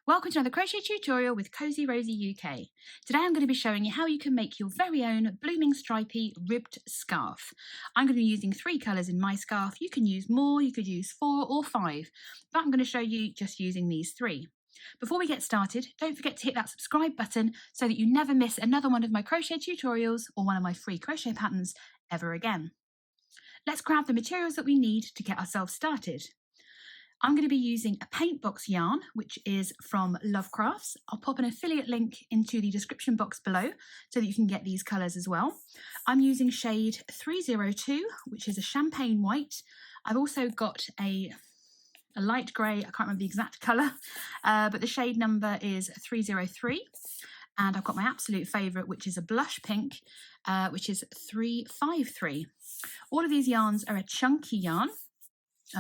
Welcome to another crochet tutorial with Cozy Rosie UK. Today I'm going to be showing you how you can make your very own blooming stripy ribbed scarf. I'm going to be using 3 colours in my scarf. You can use more, you could use 4 or 5, but I'm going to show you just using these 3. Before we get started, don't forget to hit that subscribe button so that you never miss another one of my crochet tutorials or one of my free crochet patterns ever again. Let's grab the materials that we need to get ourselves started. I'm going to be using a paint box yarn, which is from Lovecrafts. I'll pop an affiliate link into the description box below so that you can get these colours as well. I'm using shade 302, which is a champagne white. I've also got a light grey, I can't remember the exact colour, but the shade number is 303. And I've got my absolute favourite, which is a blush pink, which is 353. All of these yarns are a chunky yarn,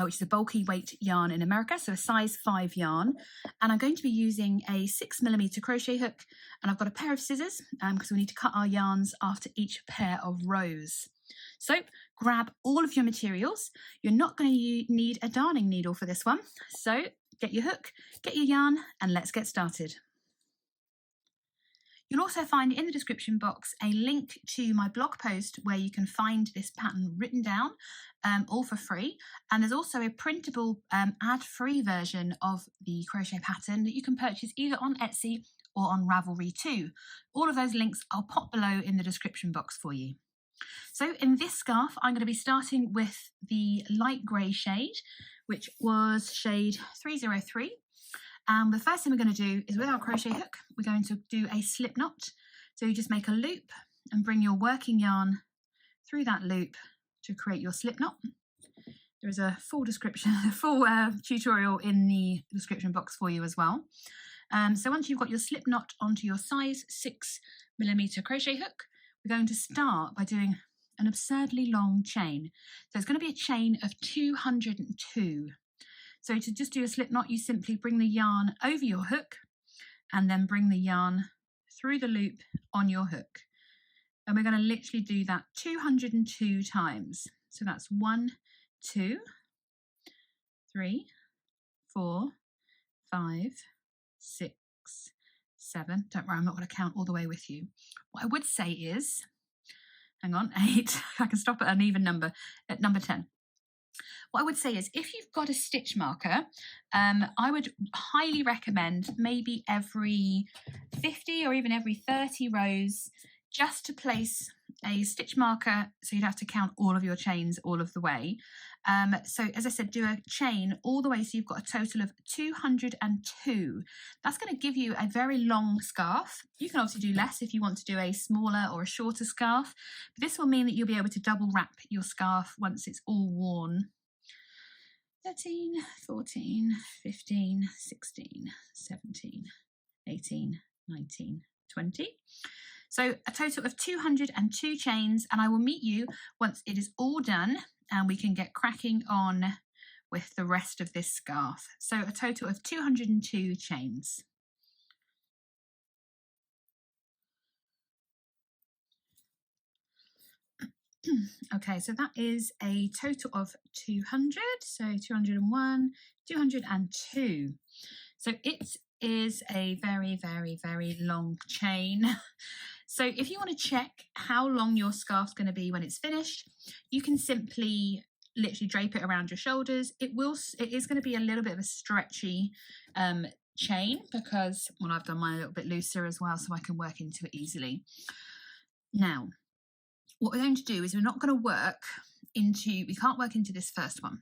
which is a bulky weight yarn in America, so a size 5 yarn. And I'm going to be using a 6mm crochet hook, and I've got a pair of scissors because we need to cut our yarns after each pair of rows. So grab all of your materials. You're not going to need a darning needle for this one. So get your hook, get your yarn, and let's get started. You'll also find in the description box a link to my blog post where you can find this pattern written down, all for free. And there's also a printable ad-free version of the crochet pattern that you can purchase either on Etsy or on Ravelry too. All of those links I'll pop below in the description box for you. So in this scarf, I'm going to be starting with the light grey shade, which was shade 303. And the first thing we're going to do is with our crochet hook, we're going to do a slip knot. So you just make a loop and bring your working yarn through that loop to create your slip knot. There is a full description, a full tutorial in the description box for you as well. So once you've got your slip knot onto your size 6mm crochet hook, we're going to start by doing an absurdly long chain. So it's going to be a chain of 202. So to just do a slip knot, you simply bring the yarn over your hook and then bring the yarn through the loop on your hook. And we're going to literally do that 202 times. So that's 1, 2, 3, 4, 5, 6, 7. Don't worry, I'm not going to count all the way with you. What I would say is, hang on, 8. I can stop at an even number, at number 10. What I would say is if you've got a stitch marker, I would highly recommend maybe every 50 or even every 30 rows just to place a stitch marker, so you'd have to count all of your chains all of the way. So as I said, do a chain all the way so you've got a total of 202. That's going to give you a very long scarf. You can obviously do less if you want to do a smaller or a shorter scarf, but this will mean that you'll be able to double wrap your scarf once it's all worn. 13, 14, 15, 16, 17, 18, 19, 20. So a total of 202 chains, and I will meet you once it is all done and we can get cracking on with the rest of this scarf. So a total of 202 chains. Okay, so that is a total of 200, so 201, 202. So it is a very, very, very long chain. So if you want to check how long your scarf's going to be when it's finished, you can simply literally drape it around your shoulders. It is going to be a little bit of a stretchy chain because, well, I've done mine a little bit looser as well so I can work into it easily. Now, what we're going to do is we can't work into this first one.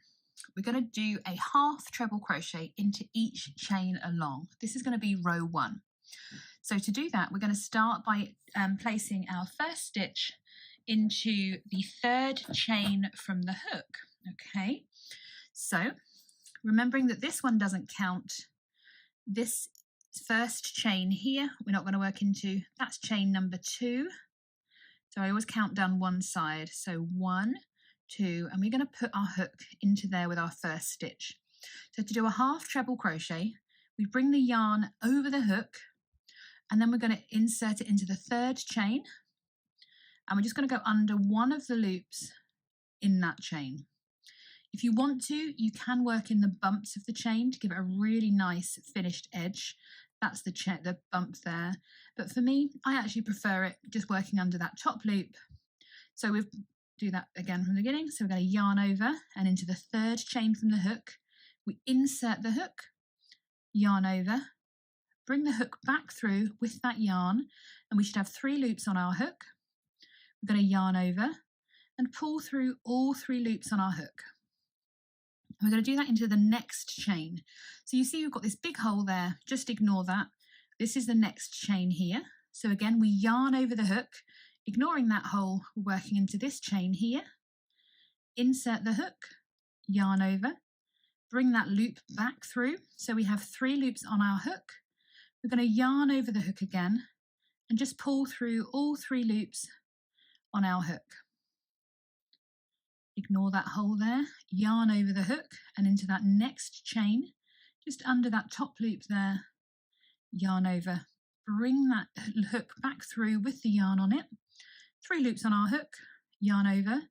We're going to do a half treble crochet into each chain along. This is going to be row 1. So to do that, we're going to start by placing our first stitch into the 3rd chain from the hook. Okay, so remembering that this one doesn't count, this first chain here, we're not going to work into, that's chain number 2. So I always count down one side. So 1, 2, and we're going to put our hook into there with our first stitch. So to do a half treble crochet, we bring the yarn over the hook, and then we're going to insert it into the 3rd chain, and we're just going to go under one of the loops in that chain. If you want to, you can work in the bumps of the chain to give it a really nice finished edge. That's the bump there. But for me, I actually prefer it just working under that top loop. So we'll do that again from the beginning. So we're going to yarn over and into the third chain from the hook. We insert the hook, yarn over, bring the hook back through with that yarn, and we should have 3 loops on our hook. We're going to yarn over and pull through all 3 loops on our hook. And we're going to do that into the next chain. So you see we've got this big hole there, just ignore that. This is the next chain here. So again, we yarn over the hook, ignoring that hole, we're working into this chain here. Insert the hook, yarn over, bring that loop back through. So we have 3 loops on our hook. We're going to yarn over the hook again and just pull through all 3 loops on our hook. Ignore that hole there, yarn over the hook and into that next chain, just under that top loop there, yarn over, bring that hook back through with the yarn on it, 3 loops on our hook, yarn over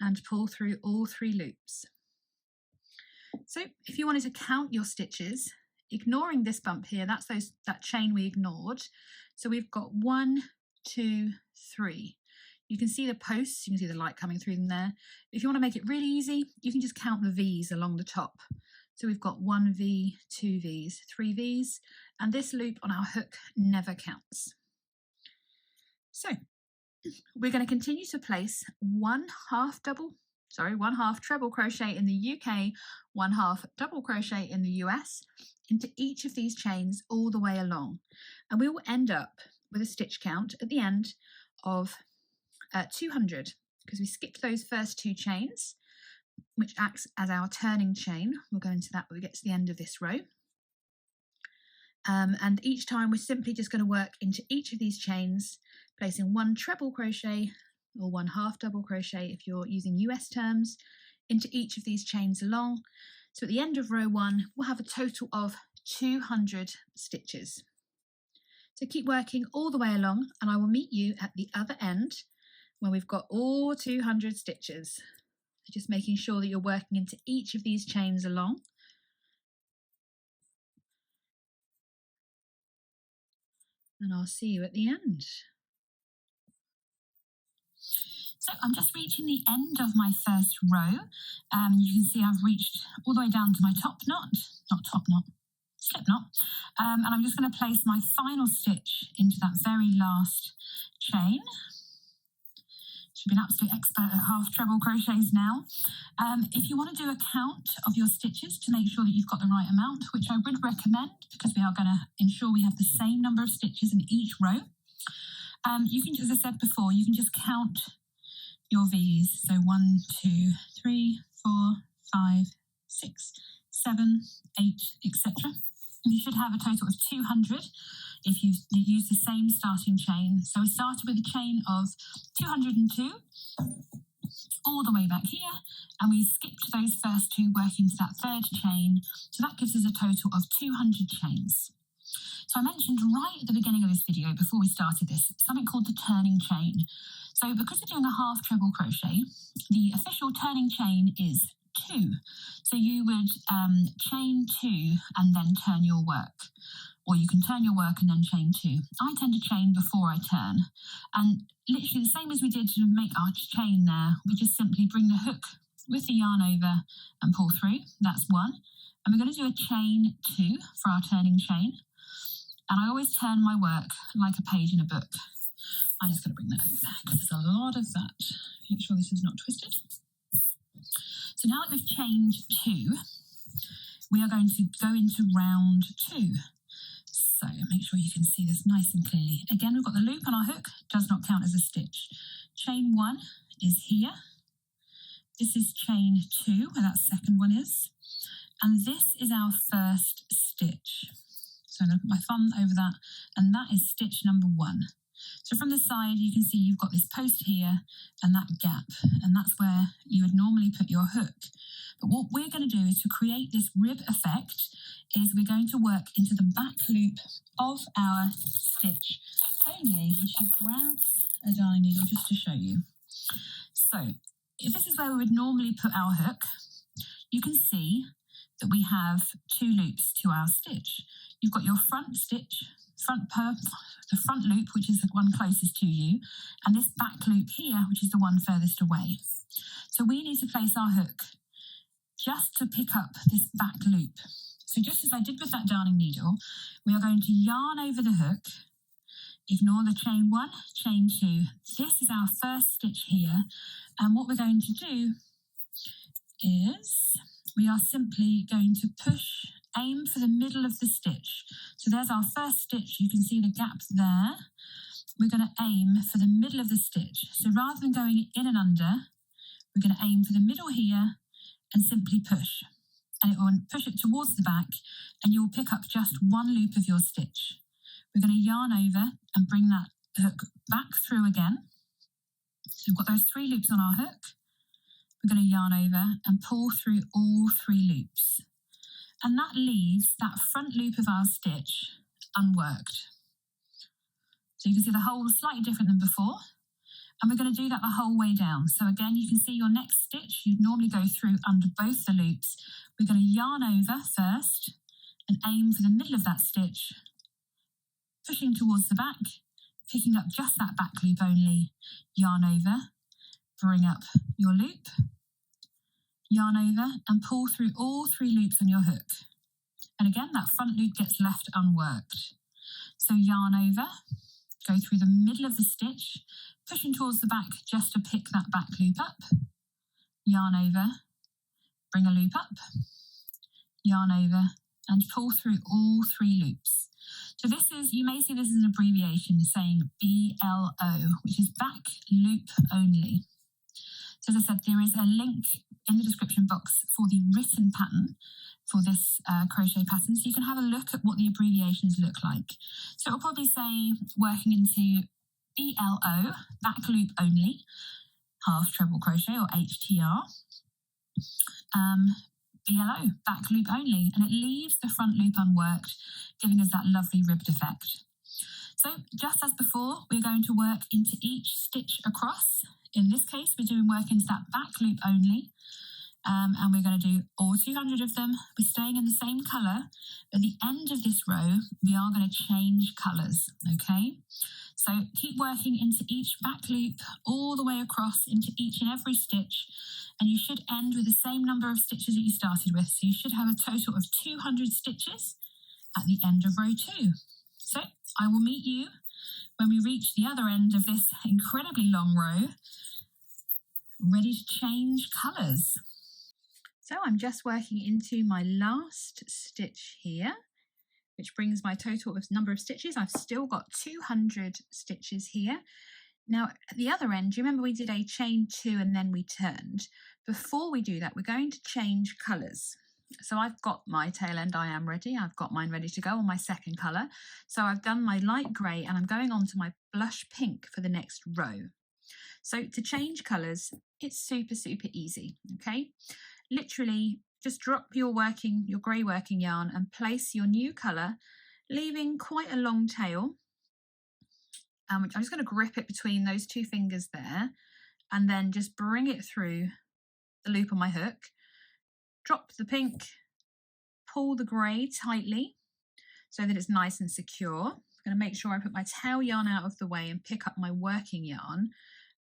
and pull through all 3 loops. So if you wanted to count your stitches, ignoring this bump here, that's that chain we ignored. So we've got 1, 2, 3. You can see the posts, you can see the light coming through them there. If you want to make it really easy, you can just count the V's along the top. So we've got 1 V, 2 V's, 3 V's, and this loop on our hook never counts. So we're going to continue to place 1 half treble crochet in the UK, 1 half double crochet in the US into each of these chains all the way along. And we will end up with a stitch count at the end of 200, because we skipped those first 2 chains, which acts as our turning chain. We'll go into that when we get to the end of this row. And each time we're simply just going to work into each of these chains, placing 1 treble crochet or 1 half double crochet if you're using US terms, into each of these chains along. So at the end of row 1, we'll have a total of 200 stitches. So keep working all the way along, and I will meet you at the other end when we've got all 200 stitches. So just making sure that you're working into each of these chains along. And I'll see you at the end. So I'm just reaching the end of my first row. You can see I've reached all the way down to my slip knot. And I'm just going to place my final stitch into that very last chain. Should be an absolute expert at half treble crochets now. If you want to do a count of your stitches to make sure that you've got the right amount, which I would recommend because we are going to ensure we have the same number of stitches in each row, you can, as I said before, you can just count your V's. So 1, 2, 3, 4, 5, 6, 7, 8, etc. And you should have a total of 200 if you use the same starting chain. So we started with a chain of 202 all the way back here, and we skipped those first 2 working to that third chain. So that gives us a total of 200 chains. So I mentioned right at the beginning of this video, before we started this, something called the turning chain. So because we're doing a half treble crochet, the official turning chain is 2. So you would chain 2 and then turn your work. Or you can turn your work and then chain 2. I tend to chain before I turn. And literally the same as we did to make our chain there, we just simply bring the hook with the yarn over and pull through. That's 1. And we're going to do a chain 2 for our turning chain. And I always turn my work like a page in a book. I'm just going to bring that over there because there's a lot of that. Make sure this is not twisted. So now that we've chained 2, we are going to go into round 2. So make sure you can see this nice and clearly. Again, we've got the loop on our hook, does not count as a stitch. Chain 1 is here. This is chain 2, where that second one is. And this is our first stitch. So I'm going to put my thumb over that, and that is stitch number 1. So from the side, you can see you've got this post here and that gap, and that's where you would normally put your hook. But what we're going to do is to create this rib effect is we're going to work into the back loop of our stitch only. And she grabs a darning needle just to show you. So if this is where we would normally put our hook, you can see that we have 2 loops to our stitch. You've got your front stitch, the front loop, which is the one closest to you, and this back loop here, which is the one furthest away. So we need to place our hook just to pick up this back loop. So just as I did with that darning needle, we are going to yarn over the hook, ignore the chain 1, chain 2. This is our first stitch here, and what we're going to do is we are simply going to push, aim for the middle of the stitch. So there's our first stitch. You can see the gap there. We're going to aim for the middle of the stitch. So rather than going in and under, we're going to aim for the middle here and simply push. And it will push it towards the back, and you will pick up just 1 loop of your stitch. We're going to yarn over and bring that hook back through again. So we've got those 3 loops on our hook. We're going to yarn over and pull through all 3 loops. And that leaves that front loop of our stitch unworked. So you can see the hole is slightly different than before. And we're going to do that the whole way down. So again, you can see your next stitch, you'd normally go through under both the loops. We're going to yarn over first and aim for the middle of that stitch, pushing towards the back, picking up just that back loop only, yarn over, bring up your loop, yarn over and pull through all 3 loops on your hook. And again, that front loop gets left unworked. So yarn over, go through the middle of the stitch, pushing towards the back just to pick that back loop up, yarn over, bring a loop up, yarn over and pull through all 3 loops. So this is, you may see this as an abbreviation saying BLO, which is back loop only. So as I said, there is a link in the description box for the written pattern for this crochet pattern, so you can have a look at what the abbreviations look like. So it'll probably say working into BLO, back loop only, half treble crochet or HTR, BLO, back loop only, and it leaves the front loop unworked, giving us that lovely ribbed effect. So just as before, we're going to work into each stitch across. In this case, we're doing work into that back loop only, and we're going to do all 200 of them. We're staying in the same colour. At the end of this row, we are going to change colours, okay? So keep working into each back loop all the way across into each and every stitch, and you should end with the same number of stitches that you started with. So you should have a total of 200 stitches at the end of row 2. So I will meet you when we reach the other end of this incredibly long row, ready to change colours. So I'm just working into my last stitch here, which brings my total of number of stitches. I've still got 200 stitches here. Now at the other end, do you remember we did a chain 2 and then we turned? Before we do that, we're going to change colours. So I've got my tail end, I am ready. I've got mine ready to go on my second colour. So I've done my light grey and I'm going on to my blush pink for the next row. So to change colours, it's super easy, okay? Literally just drop your grey working yarn and place your new colour, leaving quite a long tail. Which I'm just going to grip it between those 2 fingers there and then just bring it through the loop on my hook. Drop the pink, pull the grey tightly so that it's nice and secure. I'm going to make sure I put my tail yarn out of the way and pick up my working yarn.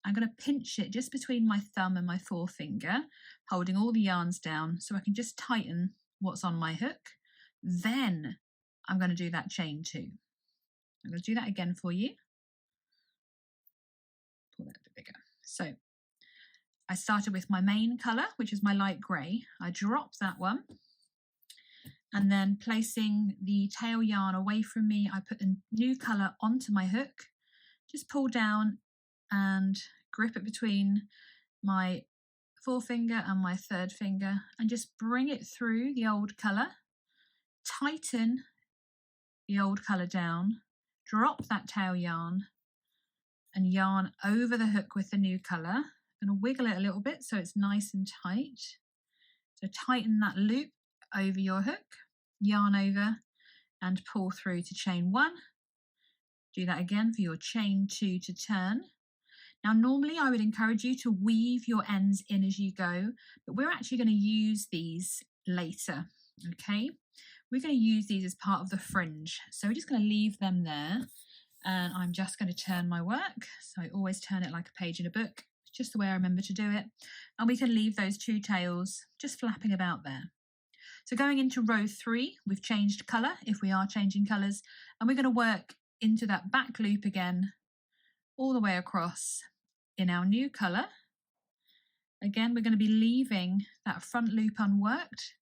I'm going to pinch it just between my thumb and my forefinger, holding all the yarns down so I can just tighten what's on my hook. Then I'm going to do that chain 2. I'm going to do that again for you. Pull that a bit bigger. So I started with my main colour, which is my light grey. I dropped that one, and then placing the tail yarn away from me, I put the new colour onto my hook, just pull down and grip it between my forefinger and my 3rd finger and just bring it through the old colour, tighten the old colour down, drop that tail yarn and yarn over the hook with the new colour. I'm going to wiggle it a little bit so it's nice and tight. So tighten that loop over your hook, yarn over and pull through to chain 1. Do that again for your chain 2 to turn. Now, normally I would encourage you to weave your ends in as you go, but we're actually going to use these later, okay? We're going to use these as part of the fringe. So we're just going to leave them there, and I'm just going to turn my work. So I always turn it like a page in a book, just the way I remember to do it. And we can leave those two tails just flapping about there. So going into row 3, we've changed colour, if we are changing colours, and we're going to work into that back loop again, all the way across in our new colour. Again, we're going to be leaving that front loop unworked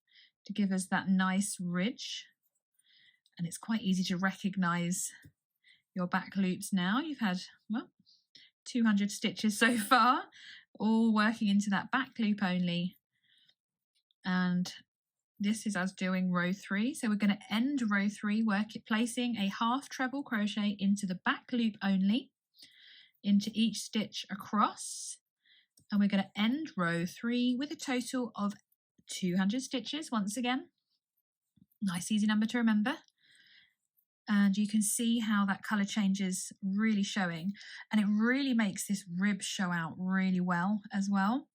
to give us that nice ridge. And it's quite easy to recognise your back loops now. You've had, well, 200 stitches so far, all working into that back loop only. And this is us doing row 3. So we're going to end row 3, placing a half treble crochet into the back loop only, into each stitch across. And we're going to end row 3 with a total of 200 stitches once again. Nice easy number to remember. And you can see how that colour change is really showing, and it really makes this rib show out really well as well.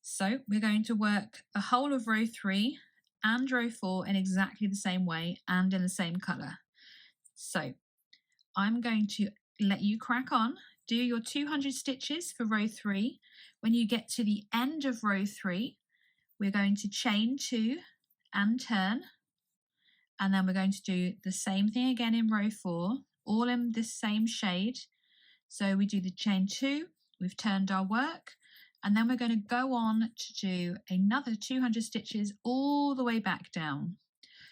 So we're going to work the whole of row 3 and row 4 in exactly the same way and in the same colour. So I'm going to let you crack on, do your 200 stitches for row 3. When you get to the end of row 3, we're going to chain 2 and turn, and then we're going to do the same thing again in row 4, all in this same shade. So we do the chain 2, we've turned our work, and then we're going to go on to do another 200 stitches all the way back down.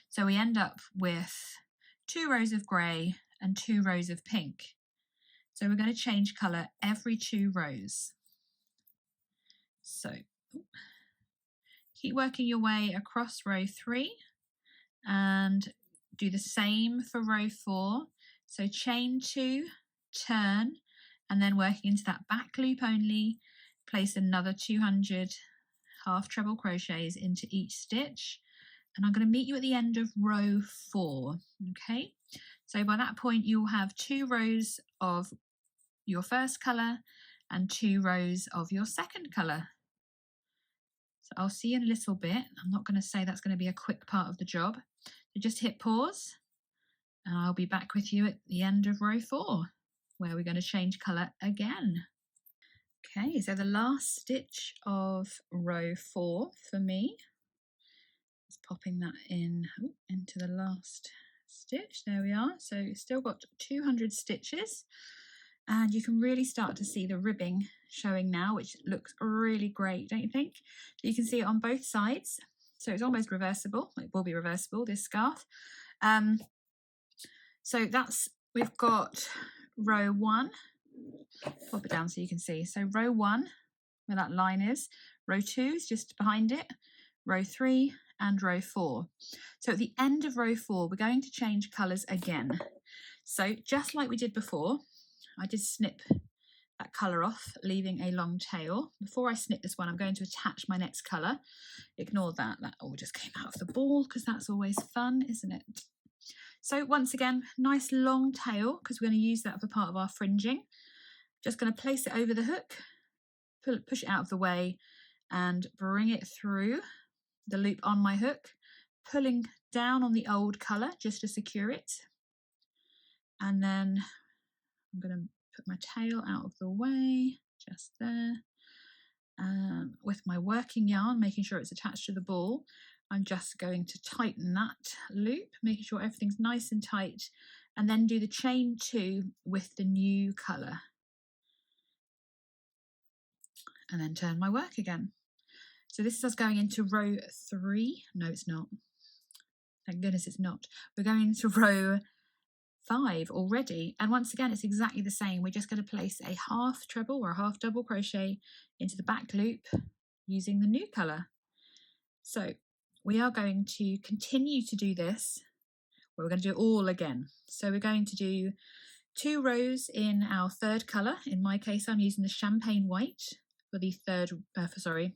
So we end up with 2 rows of grey and 2 rows of pink. So we're going to change colour every 2 rows. So keep working your way across row 3 and do the same for row 4. So chain 2, turn, and then working into that back loop only, place another 200 half treble crochets into each stitch. And I'm going to meet you at the end of row 4, okay? So by that point you'll have 2 rows of your first colour and 2 rows of your second colour. So I'll see you in a little bit. I'm not going to say that's going to be a quick part of the job. So just hit pause and I'll be back with you at the end of row 4, where we're going to change colour again. Okay, so the last stitch of row 4 for me, just popping that in into the last stitch. There we are. So still got 200 stitches, and you can really start to see the ribbing showing now, which looks really great, don't you think? You can see it on both sides, so it's almost reversible. It will be reversible, this scarf. So we've got row 1. Pop it down so you can see. So row 1, where that line is, row 2 is just behind it, row 3 and row 4. So at the end of row 4, we're going to change colours again. So just like we did before, I did snip that colour off, leaving a long tail. Before I snip this one, I'm going to attach my next colour. Ignore that, that all just came out of the ball, because that's always fun, isn't it? So once again, nice long tail, because we're going to use that for part of our fringing. Just going to place it over the hook, push it out of the way, and bring it through the loop on my hook, pulling down on the old colour just to secure it. And then I'm going to put my tail out of the way, just there. With my working yarn, making sure it's attached to the ball, I'm just going to tighten that loop, making sure everything's nice and tight, and then do the chain 2 with the new colour. And then turn my work again. So this is us going into row 3. No, it's not. Thank goodness it's not. We're going into row 5 already. And once again, it's exactly the same. We're just going to place a half treble or a half double crochet into the back loop using the new colour. So we are going to continue to do this. We're going to do it all again. So we're going to do 2 rows in our third colour. In my case, I'm using the champagne white for the third, sorry,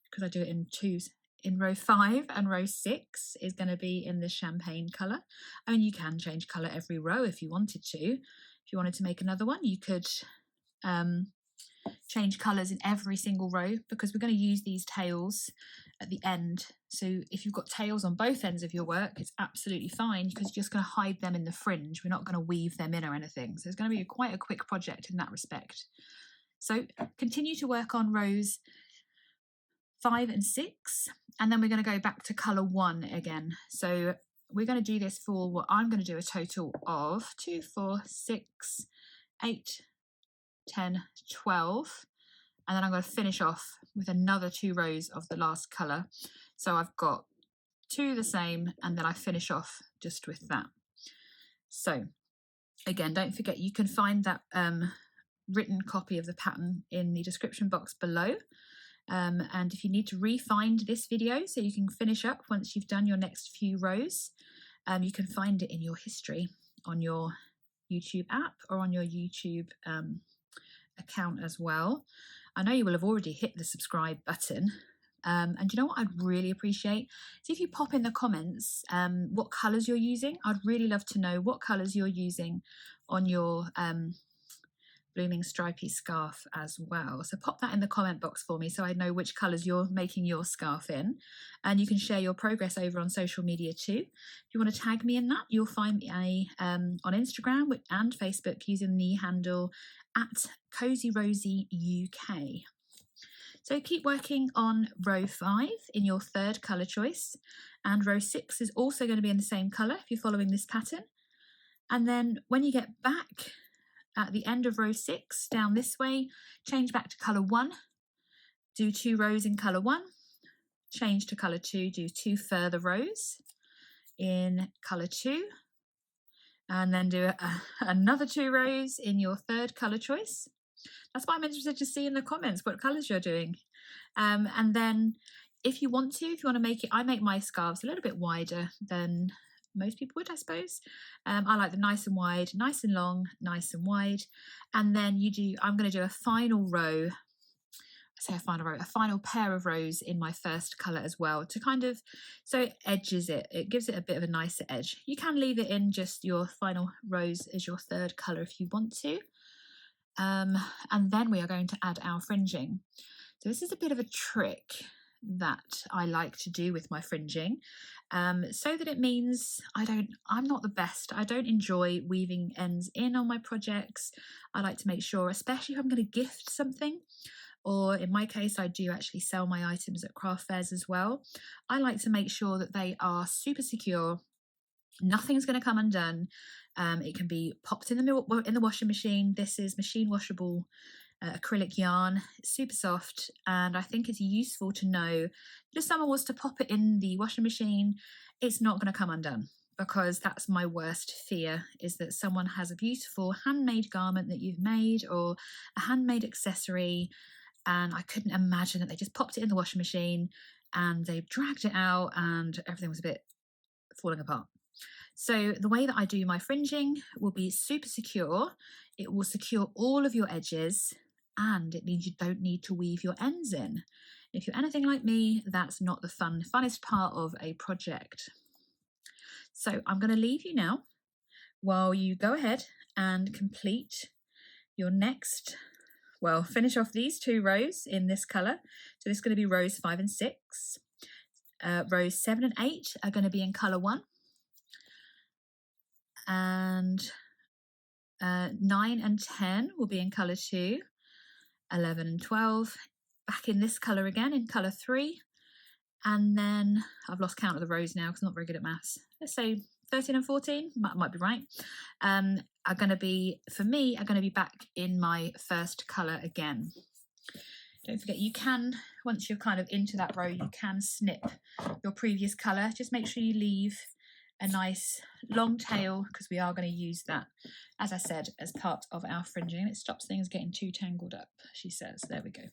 because I do it in 2s. In row 5 and row 6 is going to be in the champagne colour. I mean, you can change colour every row if you wanted to. If you wanted to make another one, you could change colours in every single row because we're going to use these tails at the end. So if you've got tails on both ends of your work, it's absolutely fine because you're just going to hide them in the fringe. We're not going to weave them in or anything. So it's going to be quite a quick project in that respect. So continue to work on rows 5 and 6, and then we're going to go back to colour 1 again. So we're going to do this for what I'm going to do a total of 2, 4, 6, 8, 10, 12, and then I'm going to finish off with another 2 rows of the last colour. So I've got 2 the same, and then I finish off just with that. So again, don't forget you can find that written copy of the pattern in the description box below. And if you need to re-find this video so you can finish up once you've done your next few rows, you can find it in your history on your YouTube app or on your YouTube account as well. I know you will have already hit the subscribe button. And you know what I'd really appreciate? So if you pop in the comments what colours you're using. I'd really love to know what colours you're using on your blooming stripy scarf as well. So pop that in the comment box for me so I know which colours you're making your scarf in, and you can share your progress over on social media too. If you want to tag me in that, you'll find me on Instagram and Facebook using the handle @CozyRosieUK. So keep working on row 5 in your 3rd colour choice, and row 6 is also going to be in the same colour if you're following this pattern. And then when you get back at the end of row 6 down this way, change back to colour 1, do 2 rows in colour 1, change to colour 2, do 2 further rows in colour 2, and then do another 2 rows in your 3rd colour choice. That's why I'm interested to see in the comments what colours you're doing. And then if you want to make it, I make my scarves a little bit wider than most people would, I suppose. I like them nice and wide, nice and long, nice and wide. And then I'm going to do a final row, a final pair of rows in my 1st colour as well to kind of, so it edges it, it gives it a bit of a nicer edge. You can leave it in just your final rows as your 3rd colour if you want to. And then we are going to add our fringing. So this is a bit of a trick that I like to do with my fringing, so that it means I'm not the best. I don't enjoy weaving ends in on my projects. I like to make sure, especially if I'm going to gift something, or in my case, I do actually sell my items at craft fairs as well. I like to make sure that they are super secure. Nothing's going to come undone. It can be popped in the washing machine. This is machine washable acrylic yarn. It's super soft, and I think it's useful to know that if someone was to pop it in the washing machine, it's not going to come undone, because that's my worst fear, is that someone has a beautiful handmade garment that you've made or a handmade accessory, and I couldn't imagine that they just popped it in the washing machine and they dragged it out and everything was a bit falling apart. So the way that I do my fringing will be super secure. It will secure all of your edges, and it means you don't need to weave your ends in. If you're anything like me, that's not the funnest part of a project. So I'm going to leave you now while you go ahead and complete your next, finish off these 2 rows in this colour. So this is going to be rows 5 and 6. Rows 7 and 8 are going to be in colour 1. And 9 and 10 will be in colour 2, 11 and 12 back in this colour again in colour 3, and then I've lost count of the rows now because I'm not very good at maths. Let's say 13 and 14 might be right. Are going to be back in my 1st colour again. Don't forget, you can, once you're kind of into that row, you can snip your previous colour. Just make sure you leave a nice long tail, because we are going to use that, as I said, as part of our fringing. It stops things getting too tangled up, she says. There we go.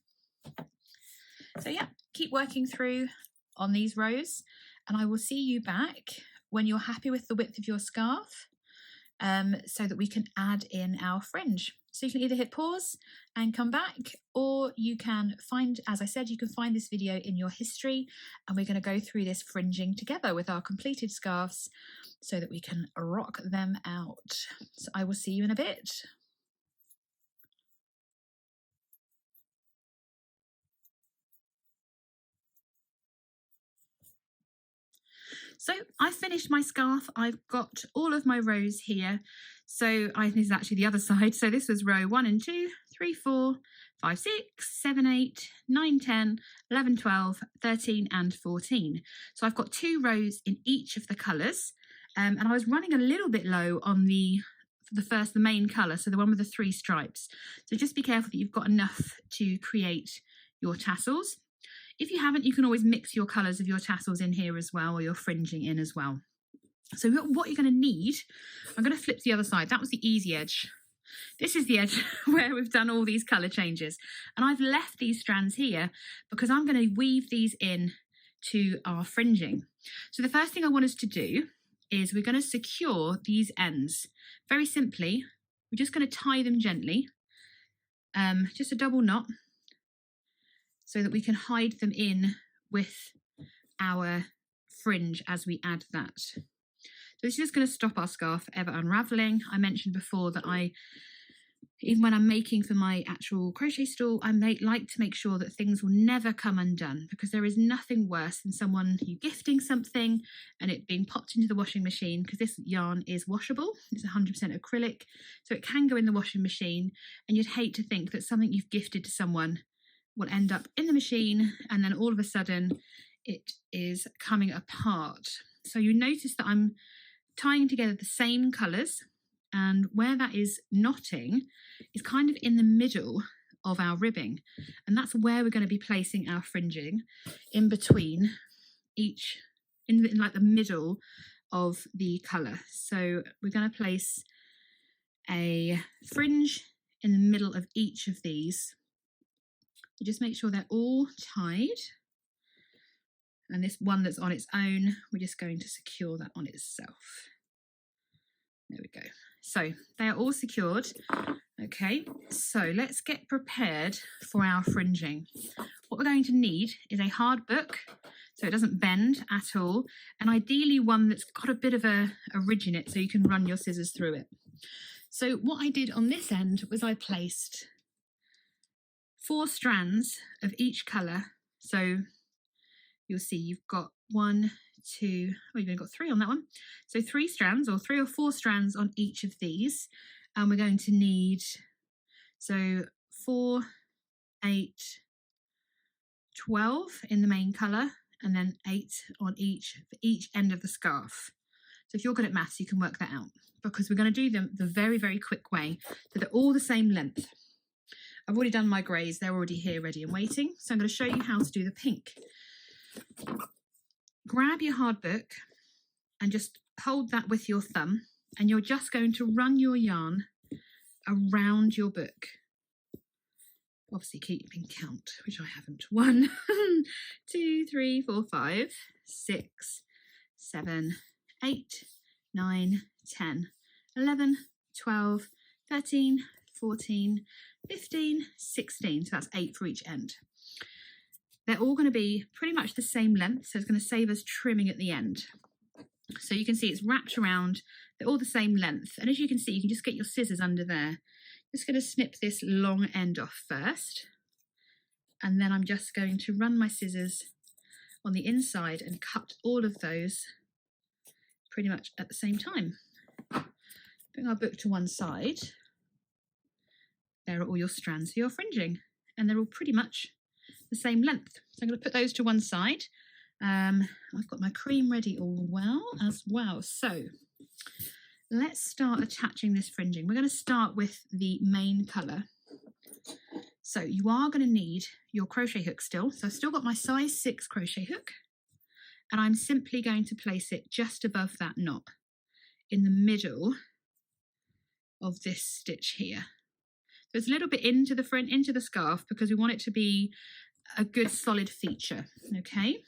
So yeah, keep working through on these rows, and I will see you back when you're happy with the width of your scarf, so that we can add in our fringe. So you can either hit pause and come back, or you can find, as I said, you can find this video in your history, and we're going to go through this fringing together with our completed scarves so that we can rock them out. So I will see you in a bit. So I finished my scarf. I've got all of my rows here. So this is actually the other side. So this was row 1 and 2, 3, 4, 5, 6, 7, 8, 9, 10, 11, 12, 13 and 14. So I've got 2 rows in each of the colours. And I was running a little bit low on the main colour, so the one with the 3 stripes. So just be careful that you've got enough to create your tassels. If you haven't, you can always mix your colours of your tassels in here as well, or your fringing in as well. So what you're going to need, I'm going to flip the other side. That was the easy edge. This is the edge where we've done all these colour changes. And I've left these strands here because I'm going to weave these in to our fringing. So the first thing I want us to do is we're going to secure these ends. Very simply, we're just going to tie them gently, just a double knot, so that we can hide them in with our fringe as we add that. So this is just going to stop our scarf ever unraveling. I mentioned before that even when I'm making for my actual crochet stall, I like to make sure that things will never come undone, because there is nothing worse than you gifting something and it being popped into the washing machine, because this yarn is washable. It's 100% acrylic, so it can go in the washing machine, and you'd hate to think that something you've gifted to someone will end up in the machine and then all of a sudden it is coming apart. So you notice that I'm tying together the same colours, and where that is knotting is kind of in the middle of our ribbing, and that's where we're going to be placing our fringing, in between each, in like the middle of the colour. So we're going to place a fringe in the middle of each of these. Just make sure they're all tied, and this one that's on its own, we're just going to secure that on itself. There we go. So they are all secured. Okay, so let's get prepared for our fringing. What we're going to need is a hard book, so it doesn't bend at all, and ideally one that's got a bit of a ridge in it so you can run your scissors through it. So what I did on this end was I placed 4 strands of each colour. So you'll see you've got 1, 2, you've only got 3 on that one. So 3 strands, or 3 or 4 strands on each of these. And we're going to need, 4, 8, 12 in the main colour, and then 8 on each for each end of the scarf. So if you're good at maths, you can work that out, because we're going to do them the very, very quick way, so they're all the same length. I've already done my greys, they're already here ready and waiting. So I'm going to show you how to do the pink. Grab your hard book and just hold that with your thumb, and you're just going to run your yarn around your book. Obviously keeping count, which I haven't. 1, 2, 3, 4, 5, 6, 7, 8, 9, 10, 11, 12, 13, 14, 15, 16, so that's 8 for each end. They're all going to be pretty much the same length, so it's going to save us trimming at the end. So you can see it's wrapped around, they're all the same length, and as you can see, you can just get your scissors under there. Just going to snip this long end off first, and then I'm just going to run my scissors on the inside and cut all of those pretty much at the same time. Bring our book to one side. There are all your strands for your fringing, and they're all pretty much the same length. So I'm going to put those to one side. I've got my cream ready as well. So let's start attaching this fringing. We're going to start with the main colour. So you are going to need your crochet hook still. So I've still got my size 6 crochet hook, and I'm simply going to place it just above that knot in the middle of this stitch here. So it's a little bit into the front, into the scarf, because we want it to be a good solid feature. Okay,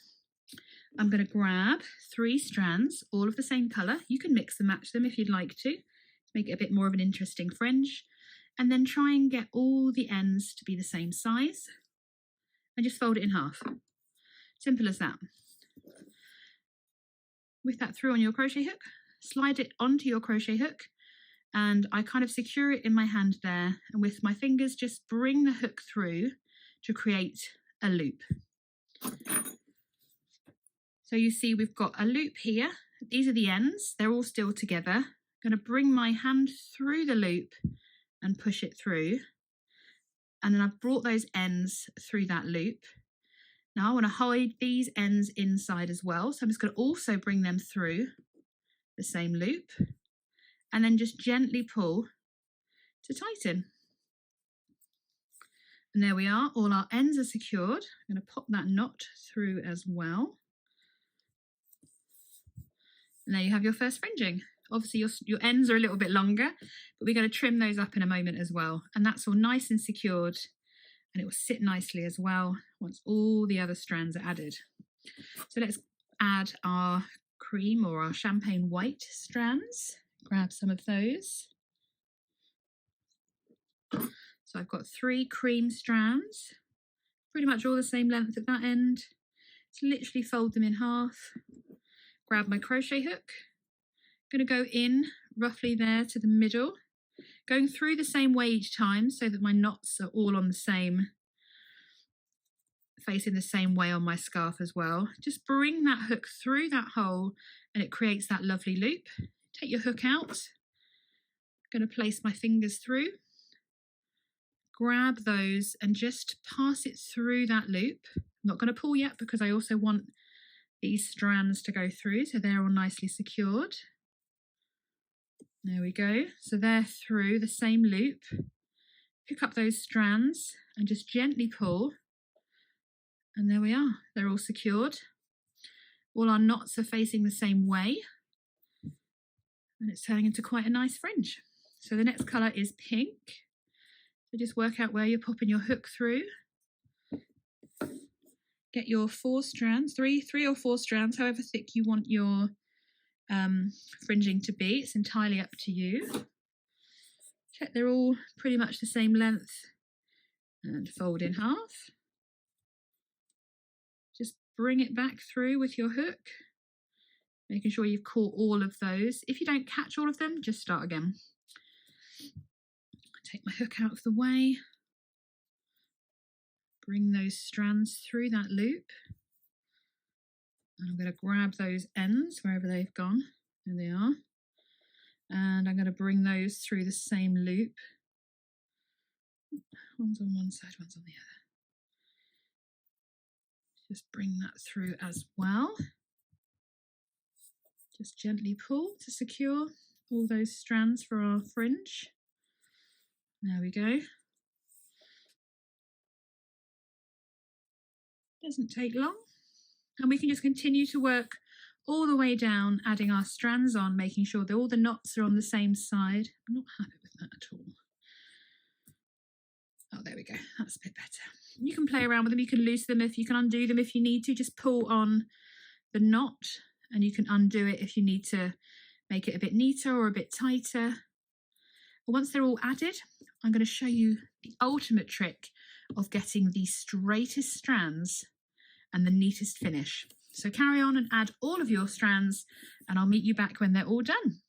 I'm going to grab 3 strands, all of the same colour. You can mix and match them if you'd like to make it a bit more of an interesting fringe, and then try and get all the ends to be the same size and just fold it in half. Simple as that. With that through on your crochet hook, slide it onto your crochet hook, and I kind of secure it in my hand there, and with my fingers just bring the hook through to create a loop. So So you see we've got a loop here. These are the ends, they're all still together. I'm going to bring my hand through the loop and push it through. And then I've brought those ends through that loop. Now I want to hide these ends inside as well. So I'm just going to also bring them through the same loop and then just gently pull to tighten. And there we are, all our ends are secured. I'm going to pop that knot through as well. And there you have your first fringing. Obviously your ends are a little bit longer, but we're going to trim those up in a moment as well. And that's all nice and secured, and it will sit nicely as well once all the other strands are added. So let's add our cream or our champagne white strands. Grab some of those. So I've got 3 cream strands, pretty much all the same length at that end. Just literally fold them in half. Grab my crochet hook. I'm going to go in roughly there to the middle, going through the same way each time so that my knots are all on the same, facing the same way on my scarf as well. Just bring that hook through that hole and it creates that lovely loop. Take your hook out. I'm going to place my fingers through. Grab those and just pass it through that loop. I'm not going to pull yet because I also want these strands to go through, so they're all nicely secured. There we go. So they're through the same loop. Pick up those strands and just gently pull. And there we are. They're all secured. All our knots are facing the same way. And it's turning into quite a nice fringe. So the next colour is pink. So just work out where you're popping your hook through. Get your 4 strands, three or 4 strands, however thick you want your fringing to be. It's entirely up to you. Check they're all pretty much the same length and fold in half. Just bring it back through with your hook, making sure you've caught all of those. If you don't catch all of them, just start again. Take my hook out of the way. Bring those strands through that loop. And I'm going to grab those ends wherever they've gone. There they are. And I'm going to bring those through the same loop. One's on one side, one's on the other. Just bring that through as well. Just gently pull to secure all those strands for our fringe. There we go. Doesn't take long. And we can just continue to work all the way down, adding our strands on, making sure that all the knots are on the same side. I'm not happy with that at all. Oh, there we go. That's a bit better. You can play around with them. You can loosen them if you can undo them if you need to. Just pull on the knot and you can undo it if you need to make it a bit neater or a bit tighter. But once they're all added, I'm going to show you the ultimate trick of getting the straightest strands and the neatest finish. So carry on and add all of your strands and I'll meet you back when they're all done.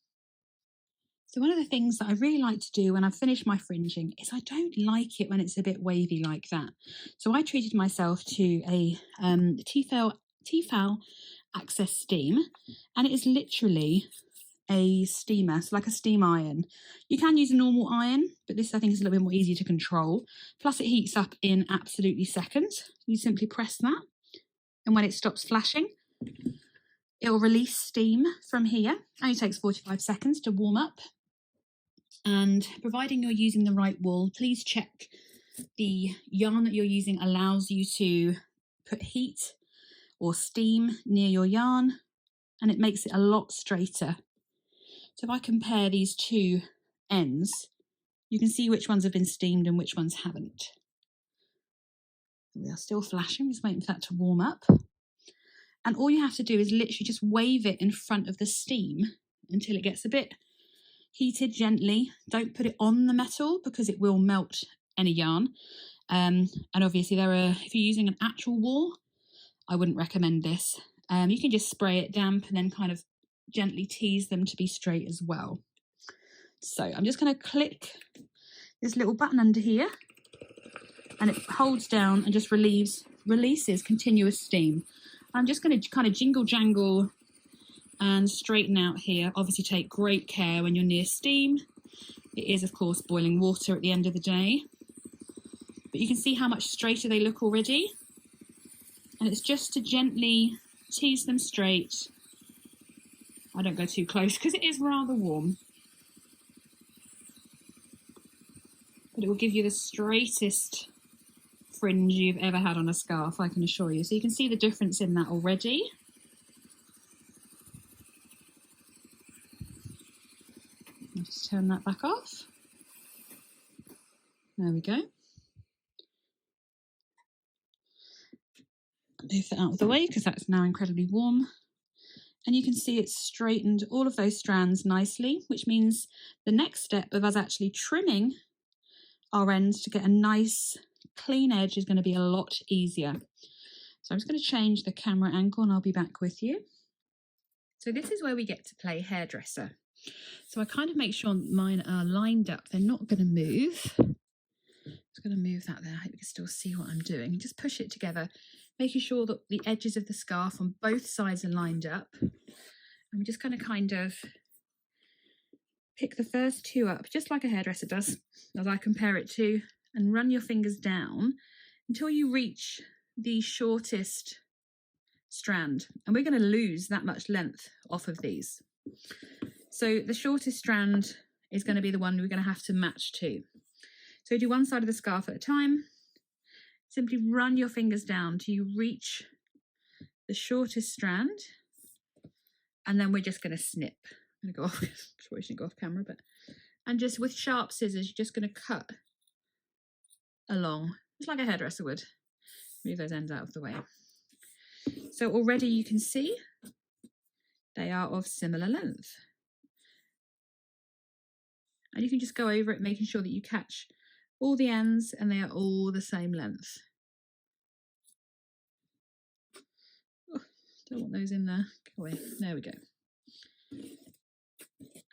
So one of the things that I really like to do when I've finished my fringing is I don't like it when it's a bit wavy like that. So I treated myself to a Tefal Access Steam, and it is literally a steamer, so like a steam iron. You can use a normal iron, but this I think is a little bit more easy to control. Plus it heats up in absolutely seconds. You simply press that, and when it stops flashing, it will release steam from here. It only takes 45 seconds to warm up. And providing you're using the right wool, please check the yarn that you're using allows you to put heat or steam near your yarn, and it makes it a lot straighter. So if I compare these two ends, you can see which ones have been steamed and which ones haven't. We are still flashing, just waiting for that to warm up. And all you have to do is literally just wave it in front of the steam until it gets a bit heated gently. Don't put it on the metal because it will melt any yarn. And obviously if you're using an actual wool, I wouldn't recommend this. You can just spray it damp and then kind of gently tease them to be straight as well. So I'm just going to click this little button under here, and it holds down and just releases continuous steam. I'm just going to kind of jingle jangle and straighten out here. Obviously take great care when you're near steam. It is of course boiling water at the end of the day, but you can see how much straighter they look already. And it's just to gently tease them straight. I don't go too close because it is rather warm, but it will give you the straightest fringe you've ever had on a scarf, I can assure you. So you can see the difference in that already. I'll just turn that back off. There we go. Move that out of the way because that's now incredibly warm. And you can see it's straightened all of those strands nicely, which means the next step of us actually trimming our ends to get a nice clean edge is going to be a lot easier. So I'm just going to change the camera angle and I'll be back with you. So this is where we get to play hairdresser. So I kind of make sure mine are lined up. They're not going to move. Just going to move that there. I hope you can still see what I'm doing. Just push it together, making sure that the edges of the scarf on both sides are lined up. And we're just going to kind of pick the first two up, just like a hairdresser does, as I compare it to, and run your fingers down until you reach the shortest strand. And we're going to lose that much length off of these. So the shortest strand is going to be the one we're going to have to match to. So do one side of the scarf at a time. Simply run your fingers down till you reach the shortest strand. And then we're just going to snip. I'm going to go off, probably shouldn't go off camera, but, and just with sharp scissors, you're just going to cut along, just like a hairdresser would. Move those ends out of the way. So already you can see they are of similar length. And you can just go over it, making sure that you catch all the ends and they are all the same length. Oh, don't want those in there. Go away. There we go.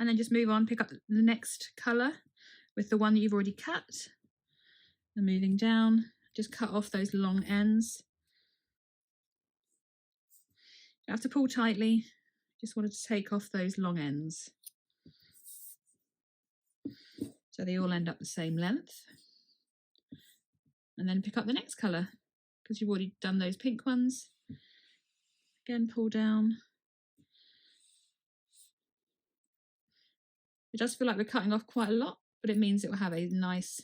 And then just move on, pick up the next colour with the one that you've already cut. And moving down, just cut off those long ends. You have to pull tightly. Just wanted to take off those long ends. So they all end up the same length. And then pick up the next colour because you've already done those pink ones. Again, pull down. It does feel like we're cutting off quite a lot, but it means it will have a nice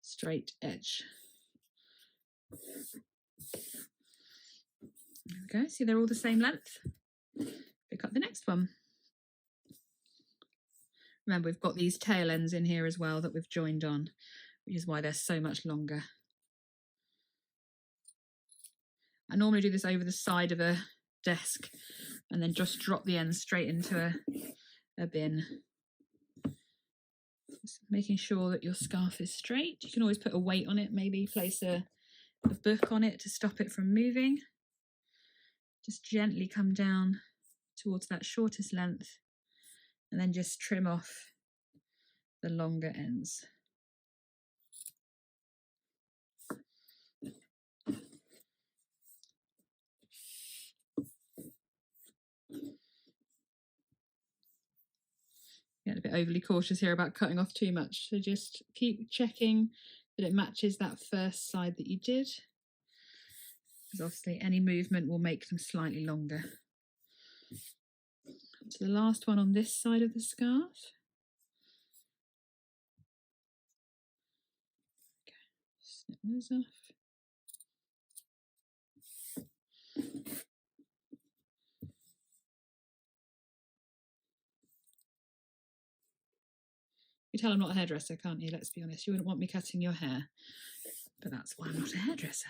straight edge. There we go. See, they're all the same length. Pick up the next one. Remember, we've got these tail ends in here as well that we've joined on, which is why they're so much longer. I normally do this over the side of a desk and then just drop the ends straight into a bin. Just making sure that your scarf is straight. You can always put a weight on it, maybe place a book on it to stop it from moving. Just gently come down towards that shortest length and then just trim off the longer ends. Get a bit overly cautious here about cutting off too much, so just keep checking that it matches that first side that you did, because obviously any movement will make them slightly longer. Up to the last one on this side of the scarf. Okay, snip those off. You tell I'm not a hairdresser, can't you? Let's be honest. You wouldn't want me cutting your hair, but that's why I'm not a hairdresser.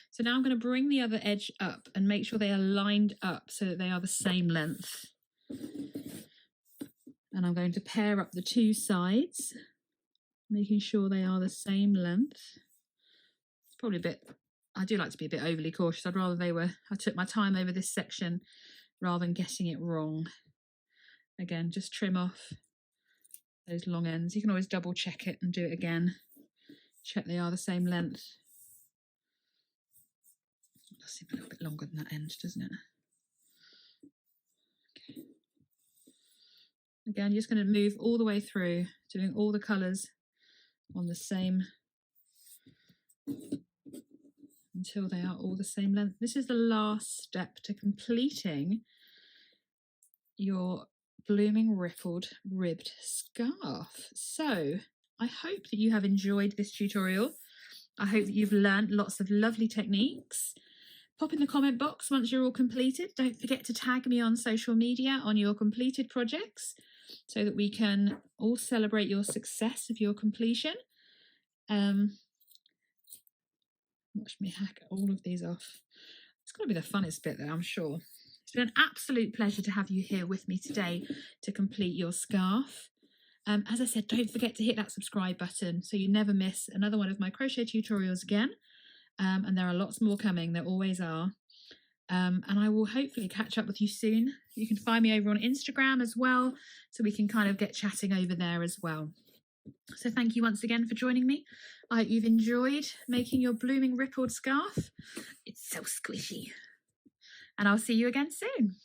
So now I'm going to bring the other edge up and make sure they are lined up so that they are the same length. And I'm going to pair up the two sides, making sure they are the same length. It's probably a bit, I do like to be a bit overly cautious. I'd rather I took my time over this section rather than getting it wrong. Again, just trim off those long ends. You can always double check it and do it again. Check they are the same length. Does seem a little bit longer than that end, doesn't it? Okay. Again, you're just going to move all the way through, doing all the colours on the same, until they are all the same length. This is the last step to completing your blooming rippled ribbed scarf. So I hope that you have enjoyed this tutorial. I hope that you've learned lots of lovely techniques. Pop in the comment box once you're all completed. Don't forget to tag me on social media on your completed projects so that we can all celebrate your success of your completion. Watch me hack all of these off. It's going to be the funnest bit though, I'm sure. It's been an absolute pleasure to have you here with me today to complete your scarf. As I said, don't forget to hit that subscribe button so you never miss another one of my crochet tutorials again. And there are lots more coming, there always are. And I will hopefully catch up with you soon. You can find me over on Instagram as well, so we can kind of get chatting over there as well. So thank you once again for joining me. I hope you've enjoyed making your blooming rippled scarf. It's so squishy. And I'll see you again soon.